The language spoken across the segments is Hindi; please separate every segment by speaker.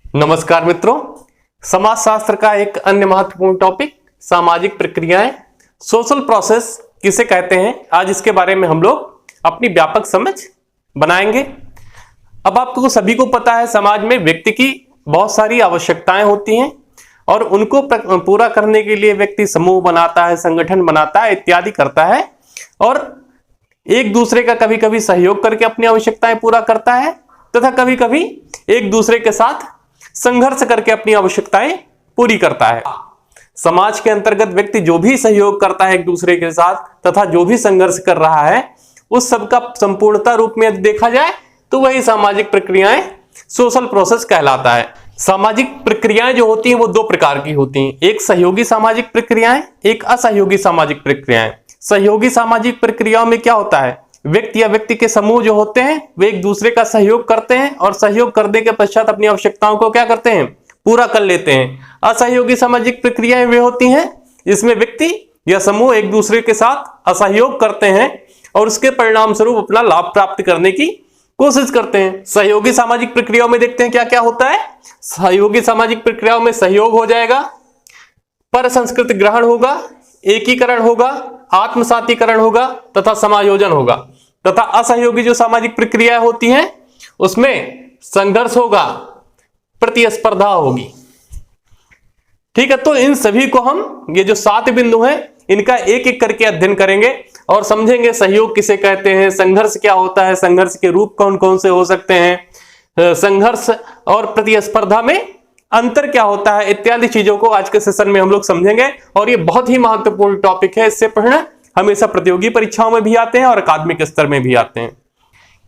Speaker 1: नमस्कार मित्रों, समाजशास्त्र का एक अन्य महत्वपूर्ण टॉपिक सामाजिक प्रक्रियाएं, सोशल प्रोसेस किसे कहते हैं, आज इसके बारे में हम लोग अपनी व्यापक समझ बनाएंगे। अब आपको सभी को पता है, समाज में व्यक्ति की बहुत सारी आवश्यकताएं होती हैं और उनको पूरा करने के लिए व्यक्ति समूह बनाता है, संगठन बनाता है, इत्यादि करता है और एक दूसरे का कभी कभी सहयोग करके अपनी आवश्यकताएं पूरा करता है तथा कभी कभी एक दूसरे के साथ संघर्ष करके अपनी आवश्यकताएं पूरी करता है। समाज के अंतर्गत व्यक्ति जो भी सहयोग करता है एक दूसरे के साथ तथा जो भी संघर्ष कर रहा है, उस सब का संपूर्णता रूप में देखा जाए तो वही सामाजिक प्रक्रियाएं, सोशल प्रोसेस कहलाता है। सामाजिक प्रक्रियाएं जो होती हैं वो दो प्रकार की होती हैं, एक सहयोगी सामाजिक प्रक्रियाएं, एक असहयोगी सामाजिक प्रक्रियाएं। सहयोगी सामाजिक प्रक्रियाओं में क्या होता है, व्यक्ति या व्यक्ति के समूह जो होते हैं वे एक दूसरे का सहयोग करते हैं और सहयोग करने के पश्चात अपनी आवश्यकताओं को क्या करते हैं, पूरा कर लेते हैं। असहयोगी सामाजिक प्रक्रियाएं वे होती हैं जिसमें व्यक्ति या समूह एक दूसरे के साथ असहयोग करते हैं और उसके परिणाम स्वरूप अपना लाभ प्राप्त करने की कोशिश करते हैं। सहयोगी सामाजिक प्रक्रियाओं में देखते हैं क्या क्या होता है। सहयोगी सामाजिक प्रक्रियाओं में सहयोग हो जाएगा, पर संस्कृति ग्रहण होगा, एकीकरण होगा, आत्मसातीकरण होगा तथा समायोजन होगा। तथा असहयोगी जो सामाजिक प्रक्रियाएं होती हैं उसमें संघर्ष होगा, प्रतिस्पर्धा होगी। ठीक है, तो इन सभी को हम, ये जो 7 बिंदु हैं, इनका एक एक करके अध्ययन करेंगे और समझेंगे सहयोग किसे कहते हैं, संघर्ष क्या होता है, संघर्ष के रूप कौन कौन से हो सकते हैं, संघर्ष और प्रतिस्पर्धा में अंतर क्या होता है, इत्यादि चीजों को आज के सेशन में हम लोग समझेंगे। और ये बहुत ही महत्वपूर्ण टॉपिक है, इससे प्रश्न हमेशा प्रतियोगी परीक्षाओं में भी आते हैं और अकादमिक स्तर में भी आते हैं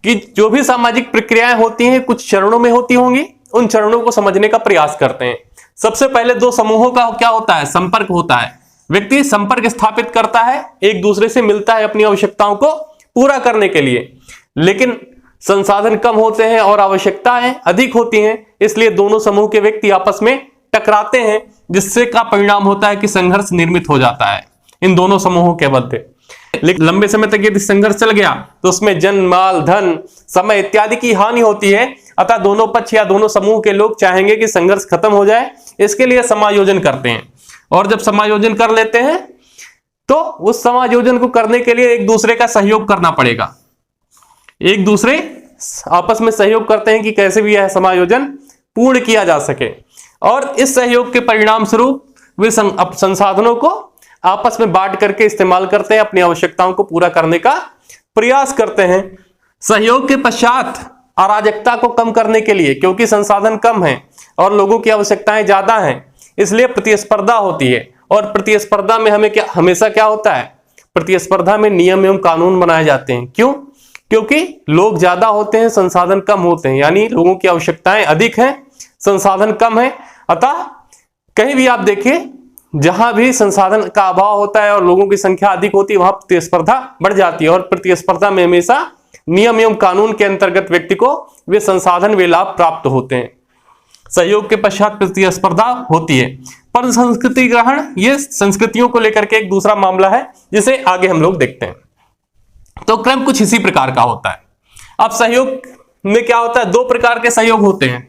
Speaker 1: कि जो भी सामाजिक प्रक्रियाएं होती हैं कुछ चरणों में होती होंगी, उन चरणों को समझने का प्रयास करते हैं। सबसे पहले दो समूहों का क्या होता है, संपर्क होता है। व्यक्ति संपर्क स्थापित करता है, एक दूसरे से मिलता है अपनी आवश्यकताओं को पूरा करने के लिए, लेकिन संसाधन कम होते हैं और आवश्यकताएं अधिक होती हैं, इसलिए दोनों समूह के व्यक्ति आपस में टकराते हैं, जिससे का परिणाम होता है कि संघर्ष निर्मित हो जाता है इन दोनों समूहों के मध्य। लेकिन लंबे समय तक यदि संघर्ष चल गया तो उसमें जन, माल, धन, समय इत्यादि की हानि होती है। अतः दोनों पक्ष या दोनों समूह के लोग चाहेंगे कि संघर्ष खत्म हो जाए, इसके लिए समायोजन करते हैं। और जब समायोजन कर लेते हैं तो उस समायोजन को करने के लिए एक दूसरे का सहयोग करना पड़ेगा। एक दूसरे आपस में सहयोग करते हैं कि कैसे भी यह समायोजन पूर्ण किया जा सके और इस सहयोग के परिणाम स्वरूप वे संसाधनों को आपस में बांट करके इस्तेमाल करते हैं, अपनी आवश्यकताओं को पूरा करने का प्रयास करते हैं। सहयोग के पश्चात अराजकता को कम करने के लिए, क्योंकि संसाधन कम है और लोगों की आवश्यकताएं ज्यादा हैं, इसलिए प्रतिस्पर्धा होती है। और प्रतिस्पर्धा में हमेशा क्या होता है, प्रतिस्पर्धा में नियम एवं कानून बनाए जाते हैं। क्यों? क्योंकि लोग ज्यादा होते हैं, संसाधन कम होते हैं, यानी लोगों की आवश्यकताएं अधिक हैं, संसाधन कम है। अतः कहीं भी आप देखिए, जहां भी संसाधन का अभाव होता है और लोगों की संख्या अधिक होती है, वहां प्रतिस्पर्धा बढ़ जाती है और प्रतिस्पर्धा में हमेशा नियम एवं कानून के अंतर्गत व्यक्ति को वे संसाधन, वे लाभ प्राप्त होते हैं। सहयोग के पश्चात प्रतिस्पर्धा होती है। पर संस्कृति ग्रहण, ये संस्कृतियों को लेकर के एक दूसरा मामला है, जिसे आगे हम लोग देखते हैं। तो क्रम कुछ इसी प्रकार का होता है। अब सहयोग में क्या होता है, दो प्रकार के सहयोग होते हैं।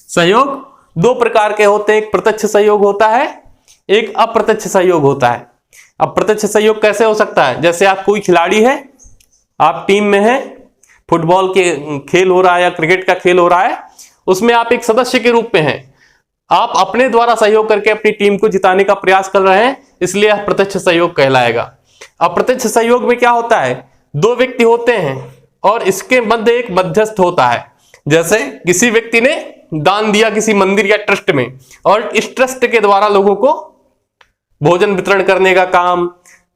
Speaker 1: सहयोग दो प्रकार के होते हैं, एक प्रत्यक्ष सहयोग होता है, एक अप्रत्यक्ष सहयोग होता है। अब प्रत्यक्ष सहयोग कैसे हो सकता है, जैसे आप कोई खिलाड़ी है, आप टीम में हैं, फुटबॉल के खेल हो रहा है या क्रिकेट का खेल हो रहा है, उसमें आप एक सदस्य के रूप में हैं, आप अपने द्वारा सहयोग करके अपनी टीम को जिताने का प्रयास कर रहे हैं, इसलिए यह प्रत्यक्ष सहयोग कहलाएगा। अप्रत्यक्ष सहयोग में क्या होता है, दो व्यक्ति होते हैं और इसके मध्य एक मध्यस्थ होता है। जैसे किसी व्यक्ति ने दान दिया किसी मंदिर या ट्रस्ट में और इस ट्रस्ट के द्वारा लोगों को भोजन वितरण करने का काम,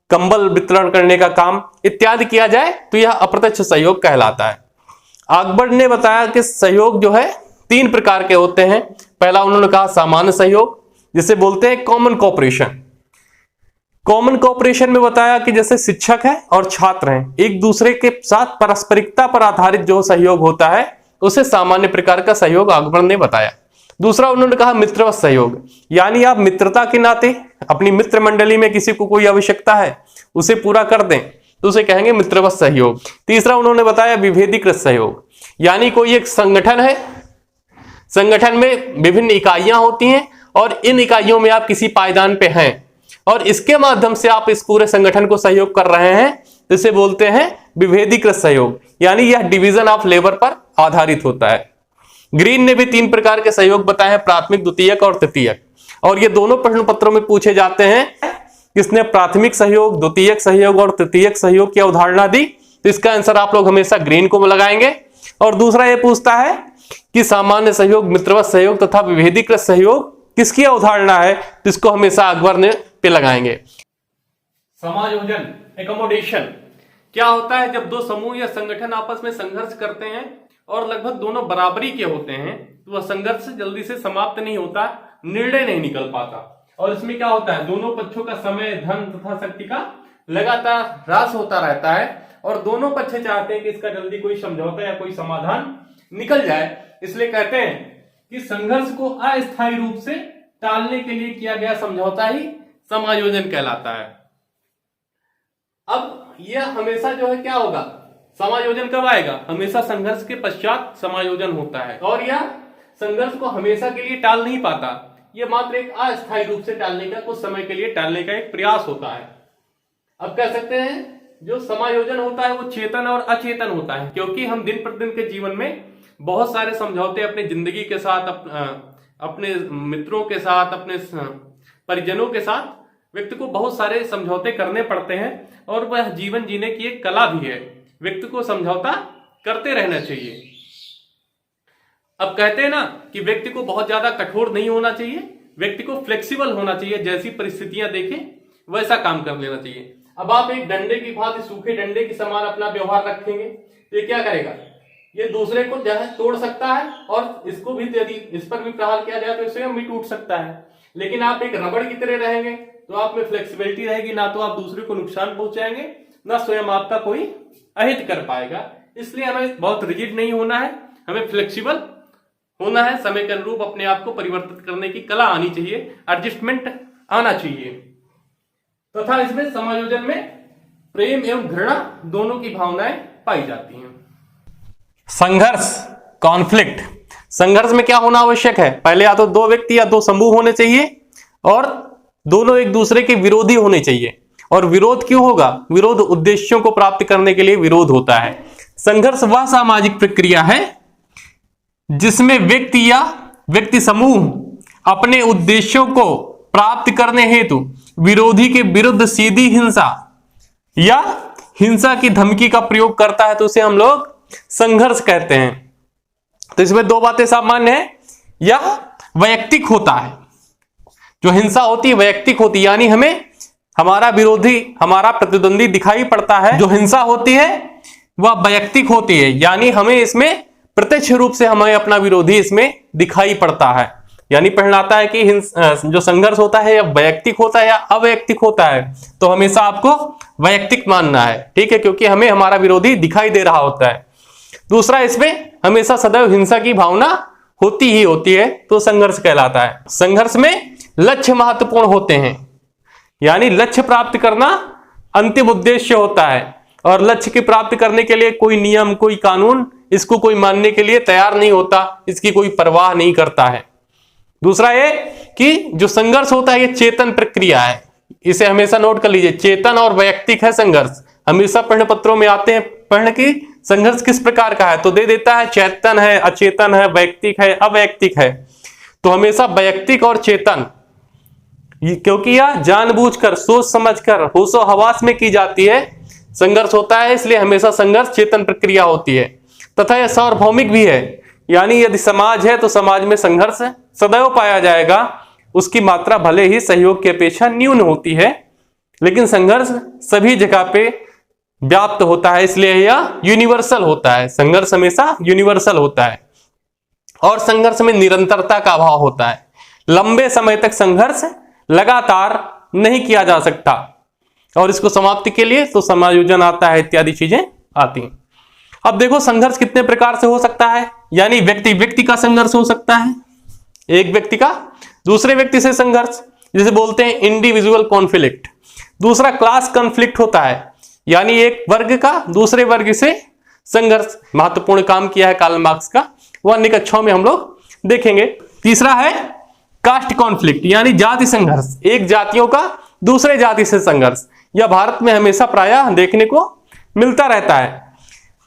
Speaker 1: कंबल वितरण करने का काम इत्यादि किया जाए तो यह अप्रत्यक्ष सहयोग कहलाता है। अकबर ने बताया कि सहयोग जो है 3 प्रकार के होते हैं। पहला उन्होंने कहा सामान्य सहयोग, जिसे बोलते हैं कॉमन कोऑपरेशन। कॉमन कोऑपरेशन में बताया कि जैसे शिक्षक है और छात्र हैं, एक दूसरे के साथ पारस्परिकता पर आधारित जो सहयोग होता है उसे सामान्य प्रकार का सहयोग अकबर ने बताया। दूसरा उन्होंने कहा मित्रवत सहयोग, यानी आप मित्रता के नाते अपनी मित्र मंडली में किसी को कोई आवश्यकता है उसे पूरा कर दें तो उसे कहेंगे मित्रवत सहयोग। तीसरा उन्होंने बताया विभेदीकृत सहयोग, यानी कोई एक संगठन है संगठन में विभिन्न इकाइयां होती हैं और इन इकाइयों में आप किसी पायदान पे हैं और इसके माध्यम से आप इस पूरे संगठन को सहयोग कर रहे हैं, जिसे बोलते हैं विभेदीकृत सहयोग, यानी यह डिवीजन ऑफ लेबर पर आधारित होता है। ग्रीन ने भी 3 प्रकार के सहयोग बताए हैं, प्राथमिक, द्वितीयक और तृतीयक, और ये दोनों प्रश्न पत्रों में पूछे जाते हैं। किसने प्राथमिक सहयोग, द्वितीयक सहयोग और तृतीयक सहयोग की अवधारणा दी, तो इसका आंसर आप लोग हमेशा ग्रीन को लगाएंगे। और दूसरा ये पूछता है कि सामान्य सहयोग, मित्रवत सहयोग तथा विभेदीकृत सहयोग किसकी अवधारणा है, तो इसको हमेशा अकबर ने पे लगाएंगे। समायोजन, एकोमोडेशन, क्या होता है जब दो समूह या संगठन आपस में संघर्ष करते हैं और लगभग दोनों बराबरी के होते हैं, तो वह संघर्ष जल्दी से समाप्त नहीं होता, निर्णय नहीं निकल पाता। और इसमें क्या होता है, दोनों पक्षों का समय, धन तथा शक्ति का लगातार ह्रास होता रहता है और दोनों पक्ष चाहते हैं कि इसका जल्दी कोई समझौता या कोई समाधान निकल जाए। इसलिए कहते हैं कि संघर्ष को अस्थायी रूप से टालने के लिए किया गया समझौता ही समायोजन कहलाता है। अब यह हमेशा जो है क्या होगा, समायोजन कब आएगा, हमेशा संघर्ष के पश्चात समायोजन होता है और यह संघर्ष को हमेशा के लिए टाल नहीं पाता, यह मात्र एक अस्थायी रूप से टालने का, कुछ समय के लिए टालने का एक प्रयास होता है। अब कह सकते हैं जो समायोजन होता है वो चेतन और अचेतन होता है, क्योंकि हम दिन प्रतिदिन के जीवन में बहुत सारे समझौते अपने जिंदगी के साथ, अपने मित्रों के साथ, अपने परिजनों के साथ व्यक्ति को बहुत सारे समझौते करने पड़ते हैं और वह जीवन जीने की एक कला भी है। व्यक्ति को समझौता करते रहना चाहिए। अब कहते हैं ना कि व्यक्ति को बहुत ज्यादा कठोर नहीं होना चाहिए, व्यक्ति को फ्लेक्सिबल होना चाहिए, जैसी परिस्थितियां देखें वैसा काम कर लेना चाहिए। अब आप एक डंडे की भांति, सूखे डंडे की समान अपना व्यवहार रखेंगे तो ये क्या करेगा, ये दूसरे को जो है तोड़ सकता है और इसको भी यदि इस पर भी प्रहार किया जाए तो स्वयं भी टूट सकता है। लेकिन आप एक रबड़ की तरह रहेंगे तो आप में फ्लेक्सिबिलिटी रहेगी, ना तो आप दूसरे को नुकसान पहुंचाएंगे ना स्वयं आपका कोई अहित कर पाएगा। इसलिए हमें बहुत रिजिड नहीं होना है, हमें फ्लेक्सिबल होना है, समय के अनुरूप अपने आप को परिवर्तित करने की कला आनी चाहिए, एडजस्टमेंट आना चाहिए। तथा इसमें समायोजन में प्रेम एवं घृणा दोनों की भावनाएं पाई जाती हैं। संघर्ष, कॉन्फ्लिक्ट, संघर्ष में क्या होना आवश्यक है, पहले या तो दो व्यक्ति या दो समूह होने चाहिए और दोनों एक दूसरे के विरोधी होने चाहिए। और विरोध क्यों होगा, विरोध उद्देश्यों को प्राप्त करने के लिए विरोध होता है। संघर्ष वह सामाजिक प्रक्रिया है जिसमें व्यक्ति या व्यक्ति समूह अपने उद्देश्यों को प्राप्त करने हेतु विरोधी के विरुद्ध सीधी हिंसा या हिंसा की धमकी का प्रयोग करता है, तो उसे हम लोग संघर्ष कहते हैं। तो इसमें दो बातें सामान्य है, यह वैयक्तिक होता है, जो हिंसा होती है वैयक्तिक होती है, यानी हमें हमारा विरोधी, हमारा प्रतिद्वंदी दिखाई पड़ता है। जो हिंसा होती है वह वैयक्तिक होती है, यानी हमें इसमें प्रत्यक्ष रूप से हमें अपना विरोधी इसमें दिखाई पड़ता है। यानी पहनाता है कि जो संघर्ष होता है या वैयक्तिक होता है या अवैयक्तिक होता है, तो हमेशा आपको वैयक्तिक मानना है, ठीक है, क्योंकि हमें हमारा विरोधी दिखाई दे रहा होता है। दूसरा, इसमें हमेशा सदैव हिंसा की भावना होती ही होती है, तो संघर्ष कहलाता है। संघर्ष में लक्ष्य महत्वपूर्ण होते हैं, यानी लक्ष्य प्राप्त करना अंतिम उद्देश्य होता है और लक्ष्य की प्राप्ति करने के लिए कोई नियम, कोई कानून इसको कोई मानने के लिए तैयार नहीं होता, इसकी कोई परवाह नहीं करता है। दूसरा ये कि जो संघर्ष होता है ये चेतन प्रक्रिया है, इसे हमेशा नोट कर लीजिए, चेतन और वैयक्तिक है संघर्ष। हमेशा प्रश्न पत्रों में आते हैं पढ़ने की संघर्ष किस प्रकार का है, तो दे देता है चेतन है, अचेतन है, वैयक्तिक है, अवैयक्तिक है। तो हमेशा वैयक्तिक और चेतन, क्योंकि यह जानबूझकर, सोच समझकर, होशो हवास में की जाती है, संघर्ष होता है, इसलिए हमेशा संघर्ष चेतन प्रक्रिया होती है। तथा यह सार्वभौमिक भी है, यानी यदि समाज है तो समाज में संघर्ष सदैव पाया जाएगा। उसकी मात्रा भले ही सहयोग की अपेक्षा न्यून होती है, लेकिन संघर्ष सभी जगह पे व्याप्त होता है, इसलिए यह यूनिवर्सल होता है। संघर्ष हमेशा यूनिवर्सल होता है और संघर्ष में निरंतरता का अभाव होता है। लंबे समय तक संघर्ष लगातार नहीं किया जा सकता और इसको समाप्ति के लिए तो समायोजन आता है, इत्यादि चीजें आती हैं। अब देखो संघर्ष कितने प्रकार से हो सकता है, यानी व्यक्ति व्यक्ति का संघर्ष हो सकता है, एक व्यक्ति का दूसरे व्यक्ति से संघर्ष, जिसे बोलते हैं इंडिविजुअल कॉन्फ्लिक्ट। दूसरा क्लास कॉन्फ्लिक्ट होता है, यानी एक वर्ग का दूसरे वर्ग से संघर्ष। महत्वपूर्ण काम किया है कार्ल मार्क्स का, वो अन्य कक्षाओं में हम लोग देखेंगे। तीसरा है कास्ट कॉन्फ्लिक्ट यानी जाति संघर्ष, एक जातियों का दूसरे जाति से संघर्ष, यह भारत में हमेशा प्रायः देखने को मिलता रहता है।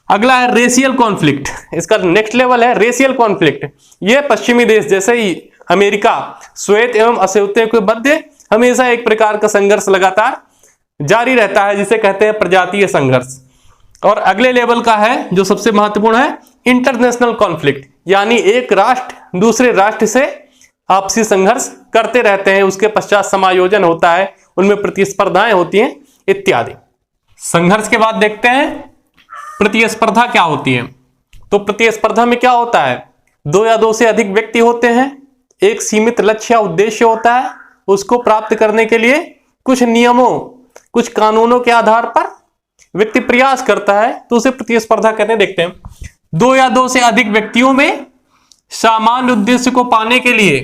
Speaker 1: अगला है रेशियल कॉन्फ्लिक्ट, इसका नेक्स्ट लेवल है रेशियल कॉन्फ्लिक्ट। यह पश्चिमी देश जैसे ही अमेरिका, श्वेत एवं अश्वेतों के मध्य हमेशा एक प्रकार का संघर्ष लगातार जारी रहता है, जिसे कहते हैं प्रजातीय संघर्ष। और अगले लेवल का है जो सबसे महत्वपूर्ण है इंटरनेशनल कॉन्फ्लिक्ट, यानी एक राष्ट्र दूसरे राष्ट्र से आपसी संघर्ष करते रहते हैं, उसके पश्चात समायोजन होता है, उनमें प्रतिस्पर्धाएं होती हैं इत्यादि। संघर्ष के बाद देखते हैं प्रतिस्पर्धा क्या होती है। तो प्रतिस्पर्धा में क्या होता है, दो या दो से अधिक व्यक्ति होते हैं, एक सीमित लक्ष्य या उद्देश्य होता है, उसको प्राप्त करने के लिए कुछ नियमों कुछ कानूनों के आधार पर व्यक्ति प्रयास करता है, तो उसे प्रतिस्पर्धा कहते हैं। देखते हैं, दो या दो से अधिक व्यक्तियों में सामान्य उद्देश्य को पाने के लिए,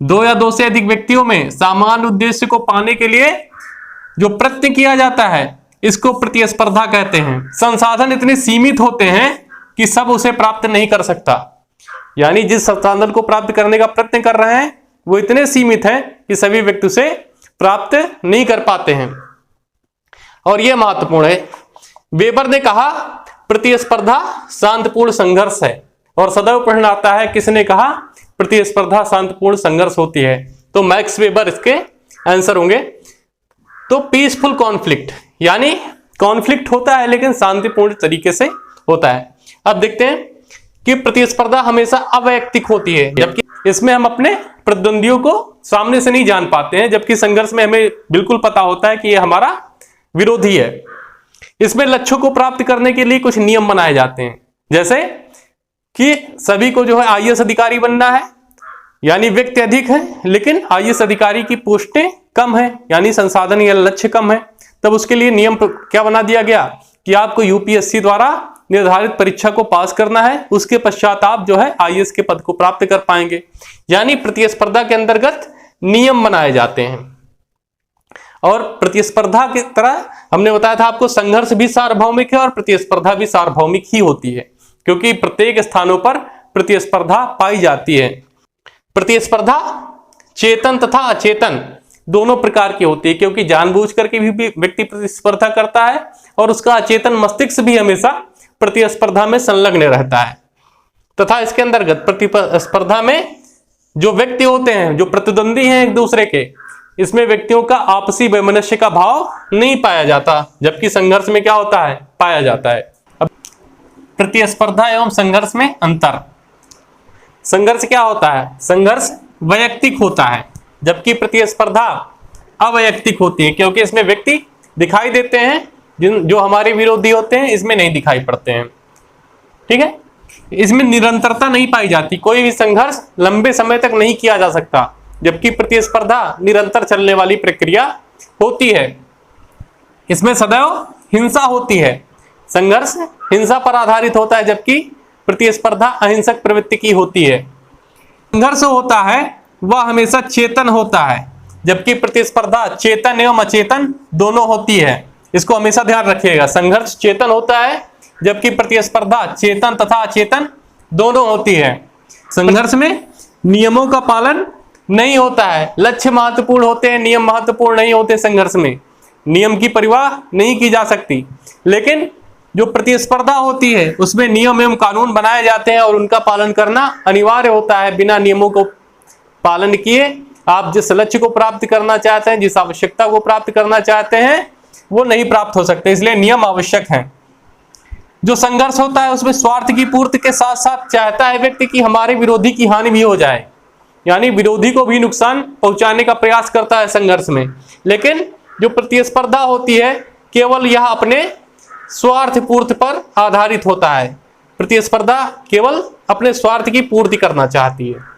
Speaker 1: दो या दो से अधिक व्यक्तियों में सामान्य उद्देश्य को पाने के लिए जो प्रयत्न किया जाता है, इसको प्रतिस्पर्धा कहते हैं। संसाधन इतने सीमित होते हैं कि सब उसे प्राप्त नहीं कर सकता, यानी जिस संसाधन को प्राप्त करने का प्रयत्न कर रहे हैं वो इतने सीमित हैं कि सभी व्यक्ति उसे प्राप्त नहीं कर पाते हैं। और यह महत्वपूर्ण है, वेबर ने कहा प्रतिस्पर्धा शांतिपूर्ण संघर्ष है, और सदैव प्रश्न आता है किसने कहा प्रतिस्पर्धा शांतिपूर्ण संघर्ष होती है, तो मैक्स वेबर इसके आंसर होंगे। तो पीसफुल कॉन्फ्लिक्ट यानी कॉन्फ्लिक्ट होता है लेकिन शांतिपूर्ण तरीके से होता है। अब देखते हैं कि प्रतिस्पर्धा हमेशा अवैयक्तिक होती है, जबकि इसमें हम अपने प्रतिद्वंदियों को सामने से नहीं जान पाते हैं, जबकि संघर्ष में हमें बिल्कुल पता होता है कि यह हमारा विरोधी है। इसमें लक्ष्यों को प्राप्त करने के लिए कुछ नियम बनाए जाते हैं, जैसे कि सभी को जो है आईएएस अधिकारी बनना है, यानी व्यक्ति अधिक है लेकिन आईएएस अधिकारी की पोस्टें कम है, यानी संसाधन या लक्ष्य कम है। तब उसके लिए नियम क्या बना दिया गया कि आपको यूपीएससी द्वारा निर्धारित परीक्षा को पास करना है, उसके पश्चात आप जो है आईएएस के पद को प्राप्त कर पाएंगे। यानी प्रतिस्पर्धा के अंतर्गत नियम बनाए जाते हैं। और प्रतिस्पर्धा की तरह हमने बताया था आपको, संघर्ष भी सार्वभौमिक है और प्रतिस्पर्धा भी सार्वभौमिक ही होती है, क्योंकि प्रत्येक स्थानों पर प्रतिस्पर्धा पाई जाती है। प्रतिस्पर्धा चेतन तथा अचेतन दोनों प्रकार की होती है, क्योंकि जानबूझ करके भी व्यक्ति प्रतिस्पर्धा करता है और उसका अचेतन मस्तिष्क भी हमेशा प्रतिस्पर्धा में संलग्न रहता है। तथा इसके अंतर्गत प्रतिस्पर्धा में जो व्यक्ति होते हैं, जो प्रतिद्वंदी हैं एक दूसरे के, इसमें व्यक्तियों का आपसी वैमनस्य का भाव नहीं पाया जाता, जबकि संघर्ष में क्या होता है, पाया जाता है। अब प्रतिस्पर्धा एवं संघर्ष में अंतर। संघर्ष क्या होता है, संघर्ष वैयक्तिक होता है, जबकि प्रतिस्पर्धा अवैयक्तिक होती है, क्योंकि इसमें व्यक्ति दिखाई देते हैं जो हमारे विरोधी होते हैं, इसमें नहीं दिखाई पड़ते हैं। ठीक है, इसमें निरंतरता नहीं पाई जाती, कोई भी संघर्ष लंबे समय तक नहीं किया जा सकता, जबकि प्रतिस्पर्धा निरंतर चलने वाली प्रक्रिया होती है। इसमें सदैव हिंसा होती है, संघर्ष हिंसा पर आधारित होता है, जबकि प्रतिस्पर्धा अहिंसक प्रवृत्ति की होती है। संघर्ष होता है वह हमेशा चेतन होता है, जबकि प्रतिस्पर्धा चेतन एवं अचेतन दोनों होती है। इसको हमेशा ध्यान रखिएगा, संघर्ष चेतन होता है जबकि प्रतिस्पर्धा चेतन तथा अचेतन दोनों होती है। संघर्ष में नियमों का पालन नहीं होता है, लक्ष्य महत्वपूर्ण होते हैं, नियम महत्वपूर्ण नहीं होते। संघर्ष में नियम की परवाह नहीं की जा सकती, लेकिन जो प्रतिस्पर्धा होती है उसमें नियम एवं कानून बनाए जाते हैं और उनका पालन करना अनिवार्य होता है। बिना नियमों को पालन किए आप जिस लक्ष्य को प्राप्त करना चाहते हैं, जिस आवश्यकता को प्राप्त करना चाहते हैं, वो नहीं प्राप्त हो सकते, इसलिए नियम आवश्यक हैं। जो संघर्ष होता है उसमें स्वार्थ की पूर्ति के साथ साथ चाहता है व्यक्ति कि हमारे विरोधी की हानि भी हो जाए, यानी विरोधी को भी नुकसान पहुंचाने का प्रयास करता है संघर्ष में। लेकिन जो प्रतिस्पर्धा होती है केवल यह अपने स्वार्थ पूर्ति पर आधारित होता है, प्रतिस्पर्धा केवल अपने स्वार्थ की पूर्ति करना चाहती है।